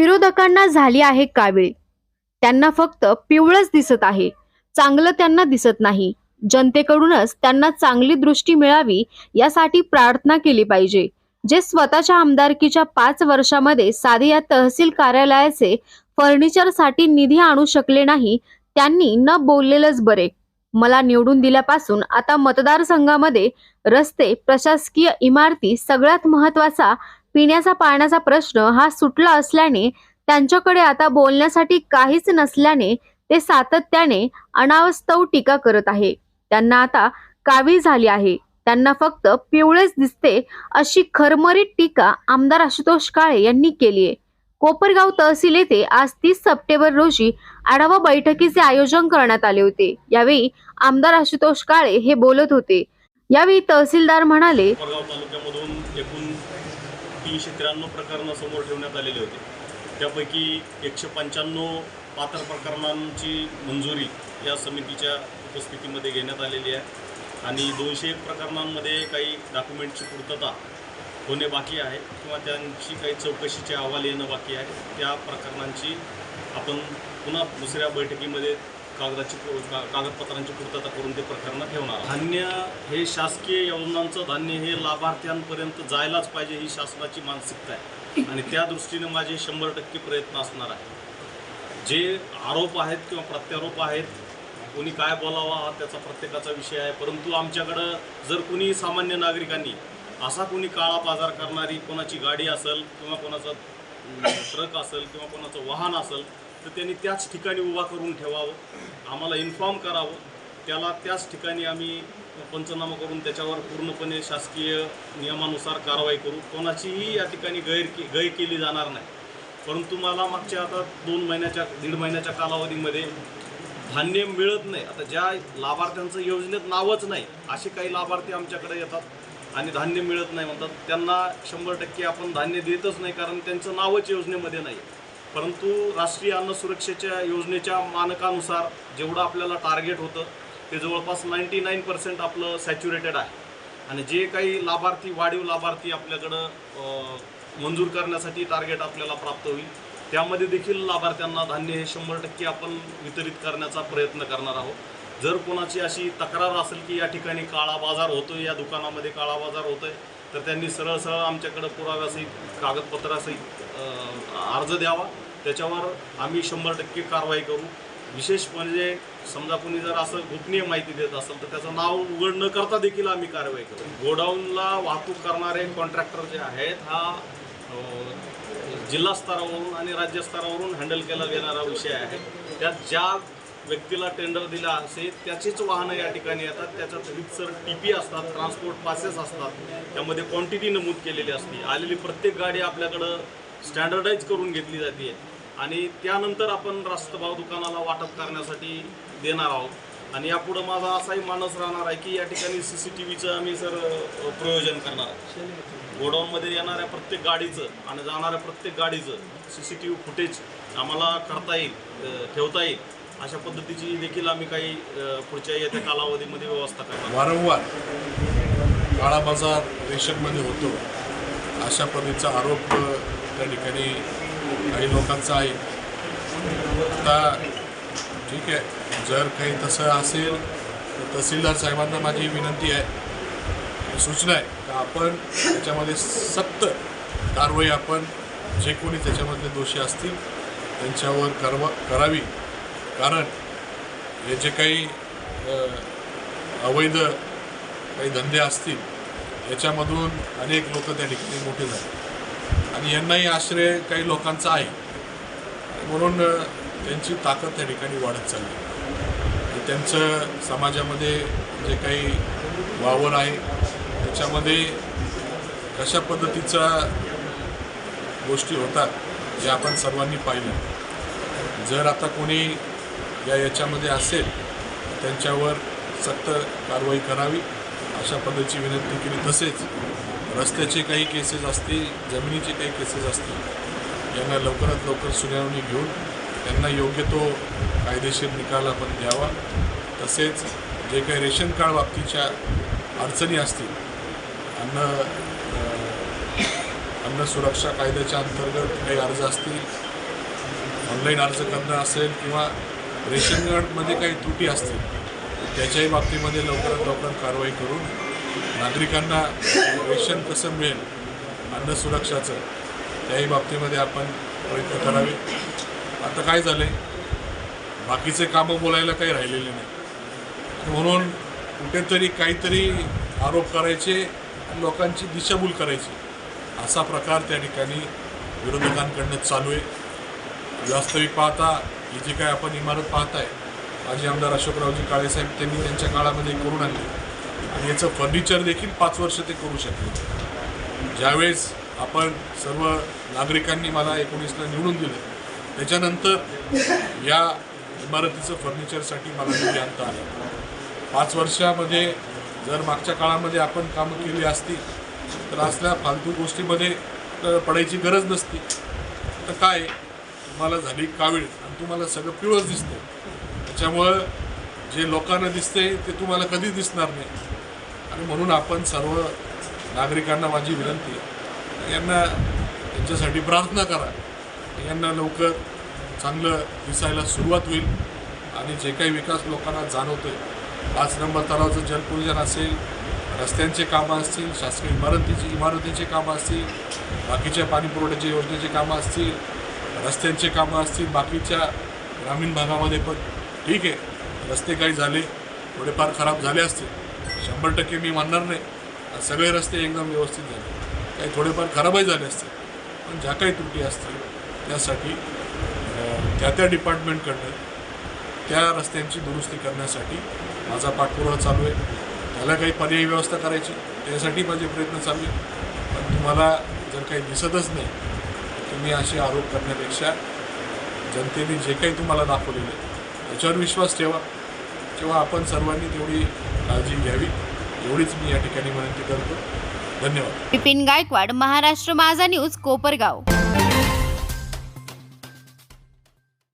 विरोधकांना झाली आहे कावीळ. त्यांना फक्त पिवळच दिसत आहे. चांगलं त्यांना दिसत नाही. जनतेकडूनच त्यांना चांगली दृष्टी मिळावी यासाठी प्रार्थना केली पाहिजे. जे स्वतःच्या आमदारकीच्या 5 वर्षामध्ये साधे या तहसील कार्यालयाचे फर्निचरसाठी निधी आणू शकले नाही, त्यांनी न बोललेलंच बरे. मला निवडून दिल्यापासून आता मतदारसंघामध्ये रस्ते, प्रशासकीय इमारती, सगळ्यात महत्त्वाचा पिण्याचा पाण्याचा प्रश्न हा सुटला असल्याने त्यांच्याकडे आता बोलण्यासाठी काहीच नसल्याने ते सातत्याने अनावास्तव टीका करत आहे. त्यांना आता कावीळ झाली आहे. त्यांना फक्त पिवळेच दिसते अशी खरमरीत टीका आमदार आशुतोष काळे यांनी केली आहे. कोपरगाव तहसील येथे आज 30 सप्टेंबर रोजी आढावा बैठकीचे आयोजन करण्यात आले होते. यावेळी आमदार आशुतोष काळे हे बोलत होते. यावेळी तहसीलदार म्हणाले, कोपरगाव तालुक्यामधून एकूण 393 प्रकरणं समोर ठेवण्यात आलेली होती. त्यापैकी 195 पात्र प्रकरणांची मंजुरी या समितीच्या उपस्थितीमध्ये घेण्यात आलेली आहे आणि 201 प्रकरणांमध्ये काही डॉक्युमेंटची पूर्तता होणे बाकी आहे किंवा त्यांची काही चौकशीचे अहवाल येणं बाकी आहे. त्या प्रकरणांची आपण पुन्हा दुसऱ्या बैठकीमध्ये कागदपत्रांची पूर्तता करून ते प्रकरणं ठेवणार. धान्य हे शासकीय योजनांचं धान्य हे लाभार्थ्यांपर्यंत जायलाच पाहिजे ही शासनाची मानसिकता आहे आणि त्या दृष्टीने माझे 100% प्रयत्न असणार आहे. जे आरोप आहेत किंवा प्रत्यारोप आहेत, कोणी काय बोलावा हा त्याचा प्रत्येकाचा विषय आहे, परंतु आमच्याकडं जर कोणी सामान्य नागरिकांनी असा कोणी काळा बाजार करणारी कोणाची गाडी असेल किंवा कोणाचा ट्रक असेल किंवा कोणाचं वाहन असेल तर त्यांनी त्याच ठिकाणी उभा करून ठेवावं, आम्हाला इन्फॉर्म करावं, त्याला त्याच ठिकाणी आम्ही पंचनामा करून त्याच्यावर पूर्णपणे शासकीय नियमानुसार कारवाई करू. कोणाचीही या ठिकाणी गैर केली जाणार नाही. परंतु मला मागच्या आता 1.5 महिन्याच्या कालावधीमध्ये धान्य मिळत नाही. आता ज्या लाभार्थ्यांचं योजनेत नावच नाही असे काही लाभार्थी आमच्याकडे येतात आणि धान्य मिळत नाही म्हणतात. त्यांना 100% आपण धान्य देतच नाही कारण त्यांचं नावच योजनेमध्ये नाही. परंतु राष्ट्रीय अन्न सुरक्षेच्या योजनेच्या मानकानुसार जेवढं आपल्याला टार्गेट होतं ते जवळपास 99% आपलं सॅच्युरेटेड आहे आणि जे काही लाभार्थी वाढीव लाभार्थी आपल्याकडं मंजूर करण्यासाठी टार्गेट आपल्याला प्राप्त होईल त्यामध्ये देखील लाभार्थ्यांना धान्य हे 100% आपण वितरित करण्याचा प्रयत्न करणार आहोत. जर कोणाची अशी तक्रार असेल की या ठिकाणी काळा बाजार होतोय, या दुकानामध्ये काळा बाजार होतोय, तर त्यांनी सरळ आमच्याकडे पुराव्यासहित कागदपत्रासहित अर्ज द्यावा. त्याच्यावर आम्ही 100% कारवाई करू. विशेष म्हणजे समजा कोणी जर असं गोपनीय माहिती देत असेल तर त्याचं नाव उघड न करता देखील आम्ही कारवाई करू. गोडाऊनला वाहतूक करणारे कॉन्ट्रॅक्टर जे आहेत हा जिल्हा स्तरावरून आणि राज्य स्तरावरून हँडल केला गेणारा विषय आहे. त्यात ज्या व्यक्तीला टेंडर दिला असेल त्याचीच वाहनं या ठिकाणी येतात. त्याच्यात रितसर TP असतात, ट्रान्सपोर्ट पासेस असतात, त्यामध्ये क्वांटिटी नमूद केलेली असते. आलेली प्रत्येक गाडी आपल्याकडं स्टँडर्डाईज करून घेतली जाते आणि त्यानंतर आपण रास्तभाव दुकानाला वाटप करण्यासाठी देणार आहोत. आणि यापुढं माझा असाही मानस राहणार आहे की या ठिकाणी CCTVचं आम्ही प्रयोजन करणार आहे. गोडाऊनमध्ये येणाऱ्या प्रत्येक गाडीचं आणि जाणाऱ्या प्रत्येक गाडीचं CCTV फुटेज आम्हाला करता येईल, ठेवता येईल अशा पद्धतीची देखील आम्ही काही पुढच्या येत्या कालावधीमध्ये व्यवस्था करणार. वारंवार काळा बाजार रेशनमध्ये होतो अशा पद्धतीचा आरोप त्या ठिकाणी काही लोकांचा आहे. आता ठीक आहे, जर काही तसं असेल तर तहसीलदार साहेबांना माझी विनंती आहे, सूचना आहे की आपण त्याच्यामध्ये सक्त कारवाई आपण जे कोणी त्याच्यामधले दोषी असतील त्यांच्यावर करावी. कारण हे जे काही अवैध काही धंदे असतील याच्यामधून अनेक लोक त्या ठिकाणी मोठे झाले आणि यांनाही आश्रय काही लोकांचा आहे म्हणून त्यांची ताकद त्या ठिकाणी वाढत चालली. त्यांचं समाजामध्ये जे काही वावर आहे त्याच्यामध्ये कशा पद्धतीच्या गोष्टी होतात जे आपण सर्वांनी पाहिलं. जर आता कोणी याच्यामध्ये असेल त्यांच्यावर सक्त कारवाई करावी अशा पद्धतीची विनंती केली. तसेच रस्त्याचे काही केसेस असतील, जमिनीचे काही केसेस असतील, यांना लवकरात लवकर सुनावणी घेऊन त्यांना योग्य तो कायदेशीर निकाल आपण द्यावा. तसेच जे काही रेशन कार्ड बाबतीच्या अडचणी असतील, अन्न सुरक्षा कायद्याच्या अंतर्गत काही अर्ज असतील ऑनलाईन अर्ज करणं असेल किंवा रेशन कार्डमध्ये काही त्रुटी असतील त्याच्याही बाबतीमध्ये लवकरात लवकर कारवाई करून नागरिकांना रेशन कसं मिळेल अन्न सुरक्षाचं त्याही बाबतीमध्ये आपण प्रयत्न करावे. आता काय झालं आहे, बाकीचे कामं बोलायला काही राहिलेले नाही, म्हणून कुठेतरी काहीतरी आरोप करायचे आणि लोकांची दिशाभूल करायची असा प्रकार त्या ठिकाणी विरोधकांकडनं चालू आहे. वास्तविक पाहता ही जी काय आपण इमारत पाहताय, माजी आमदार अशोकरावजी काळेसाहेब त्यांनी त्यांच्या काळामध्ये करून आणली आणि याचं फर्निचर देखील 5 वर्ष ते करू शकले. ज्यावेळेस आपण सर्व नागरिकांनी मला 19ला निवडून दिलं त्याच्यानंतर या इमारतीचं फर्निचरसाठी मला निधी आणता आलं. 5 वर्षामध्ये जर मागच्या काळामध्ये आपण कामं केली असती तर असल्या फालतू गोष्टीमध्ये पडायची गरज नसती. तर काय तुम्हाला झाली कावीळ आणि तुम्हाला सगळं पिवळंच दिसतं, त्याच्यामुळं जे लोकांना दिसते ते तुम्हाला कधीच दिसणार नाही. आणि म्हणून आपण सर्व नागरिकांना माझी विनंती आहे, यांना त्यांच्यासाठी प्रार्थना करा, यांना लवकर चांगलं दिसायला सुरुवात होईल आणि जे काही विकास लोकांना जाणवतो आहे, 5 नंबर तलावाचं जलपूजन असेल, रस्त्यांचे कामं असतील, शासकीय इमारतीचे कामं असतील, बाकीच्या पाणीपुरवठ्याच्या योजनेचे कामं असतील, रस्त्यांचे कामं असतील, बाकीच्या ग्रामीण भागामध्ये पण ठीक आहे, रस्ते काही झाले थोडेफार खराब झाले असतील, 100% मी म्हणणार नाही सगळे रस्ते एकदम व्यवस्थित झाले, काही थोडेफार खराबही झाले असतील, पण ज्या काही त्रुटी असतील त्यासाठी त्या डिपार्टमेंटकडनं त्या रस्त्यांची दुरुस्ती करण्यासाठी माझा पाठपुरावा चालू आहे. त्याला काही पर्यायी व्यवस्था करायची त्यासाठी माझे प्रयत्न चालू आहे. पण तुम्हाला जर काही दिसतच नाही तर तुम्ही असे आरोप करण्यापेक्षा जनतेने जे काही तुम्हाला दाखवलेलं आहे त्याच्यावर विश्वास ठेवा किंवा आपण सर्वांनी तेवढी काळजी घ्यावी एवढीच मी या ठिकाणी विनंती करतो. धन्यवाद. विपिन गायकवाड, महाराष्ट्र माझा न्यूज, कोपरगाव.